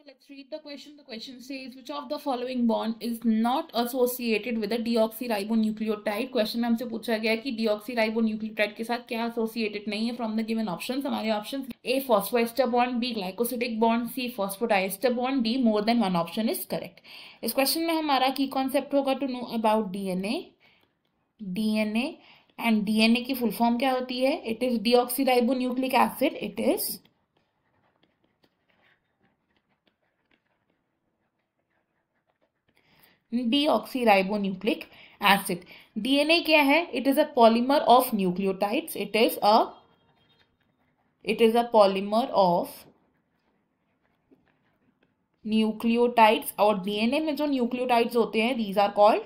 let's read the question. The question says, which of the following bond is not associated with a deoxyribonucleotide? Question में हमसे पूछा गया कि deoxyribonucleotide के साथ क्या associated नहीं है. फ्रॉम द गिवन ऑप्शंस हमारे options A phosphoester bond, B glycosidic bond, C phosphodiester bond, D more than one option is correct. इस क्वेश्चन में हमारा की कॉन्सेप्ट होगा to know about DNA and DNA की फुल फॉर्म क्या होती है? It is deoxyribonucleic acid. इट इज deoxyribonucleic acid. DNA क्या है? It is a polymer of nucleotides. It is a polymer of nucleotides. और DNA में जो nucleotides होते हैं, these are called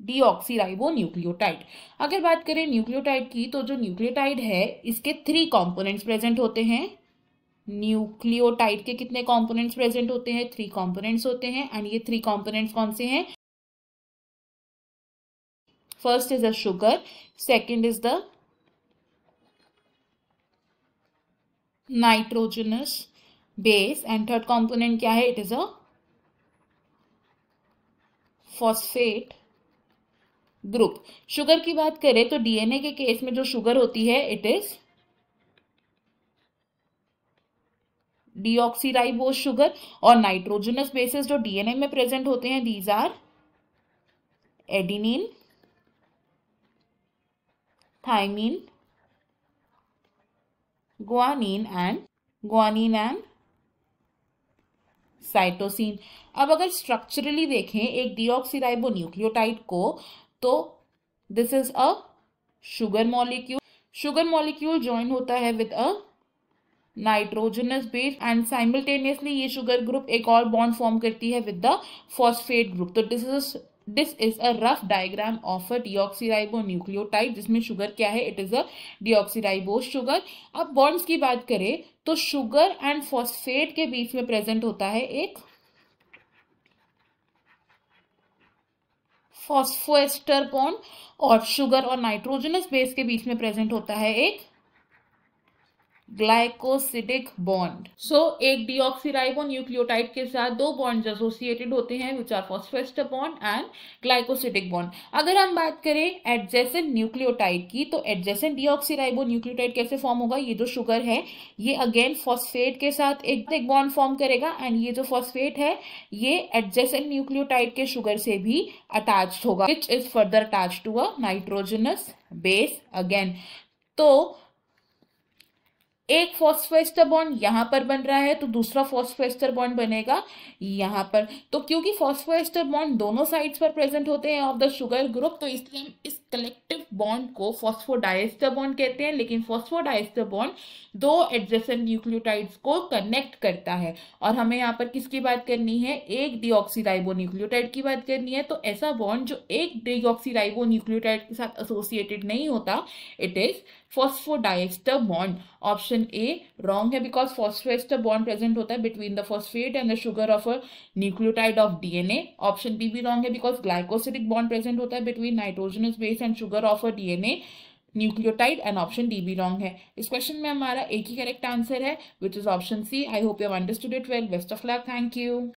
डीऑक्सीराइबोन्यूक्लियोटाइड. अगर बात करें न्यूक्लियोटाइड की, तो जो न्यूक्लियोटाइड है इसके 3 कंपोनेंट्स प्रेजेंट होते हैं. न्यूक्लियोटाइड के कितने कंपोनेंट्स प्रेजेंट होते हैं? 3 कंपोनेंट्स होते हैं. एंड ये 3 कंपोनेंट्स कौन से हैं? First is a sugar, second is the nitrogenous base and third component क्या है? It is a phosphate group. Sugar की बात करें तो डीएनए के केस में जो शुगर होती है इट इज डीऑक्सीराइबोज शुगर. और नाइट्रोजनस बेसेस जो डीएनए में प्रेजेंट होते हैं, these are adenine, thymine, guanine and cytosine. अब अगर स्ट्रक्चरली देखें एक डीऑक्सीराइबोन्यूक्लियोटाइड को, तो this is a sugar molecule. Sugar molecule join होता है with a nitrogenous base and simultaneously ये शुगर ग्रुप एक और बॉन्ड फॉर्म करती है विद द फॉस्फेट ग्रुप. तो this is a rough diagram of a deoxyribonucleotide जिसमें शुगर क्या है? It is a deoxyribose sugar. अब बॉन्ड्स की बात करें तो शुगर एंड फॉस्फेट के बीच में प्रेजेंट होता है एक फॉस्फोएस्टर बॉन्ड और शुगर और नाइट्रोजनस बेस के बीच में प्रेजेंट होता है एक ग्लाइकोसिडिक बॉन्ड. सो एक डीऑक्सीराइबोन्यूक्लियोटाइड के साथ 2 बॉन्ड्स एसोसिएटेड होते हैं which are phosphoester bond and glycosidic bond. अगर हम बात करें एडजेसेंट न्यूक्लियोटाइड की, तो एडजेसेंट डीऑक्सीराइबोन्यूक्लियोटाइड कैसे फॉर्म होगा? ये जो शुगर है ये अगेन फॉस्फेट के साथ एक बॉन्ड फॉर्म करेगा एंड ये जो फॉस्फेट है ये एडजेसेंट न्यूक्लियोटाइड के शुगर से भी अटैच्ड होगा which is further attached to a nitrogenous base again. तो एक फॉस्फोएस्टर बॉन्ड यहां पर बन रहा है तो दूसरा फॉस्फोएस्टर बॉन्ड बनेगा यहां पर. तो क्योंकि फॉस्फोएस्टर बॉन्ड दोनों साइड्स पर प्रेजेंट होते हैं ऑफ द शुगर ग्रुप, तो इसलिए हम इस कलेक्टिव बॉन्ड को फॉस्फोडाइएस्टर बॉन्ड कहते हैं. लेकिन फॉस्फोडाइएस्टर बॉन्ड 2 एडजेसेंट न्यूक्लियोटाइड्स को कनेक्ट करता है. और हमें यहाँ पर किसकी बात करनी है? एक डीऑक्सीराइबोन्यूक्लियोटाइड की बात करनी है. तो ऐसा बॉन्ड जो एक डीऑक्सीराइबोन्यूक्लियोटाइड के साथ एसोसिएटेड नहीं होता, it is phosphodiester bond. Option A wrong है बिकॉज फॉस्फोएस्टर बॉन्ड प्रेजेंट होता है between the phosphate and the sugar of a nucleotide of DNA. Option B भी रॉन्ग है बिकॉज ग्लाइकोसिडिक बॉन्ड प्रेजेंट होता है between nitrogenous base and sugar of a DNA nucleotide. And option D भी wrong है. इस question में हमारा एक ही करेक्ट आंसर है which is option C. I hope you have understood it well. Best of luck. Thank you.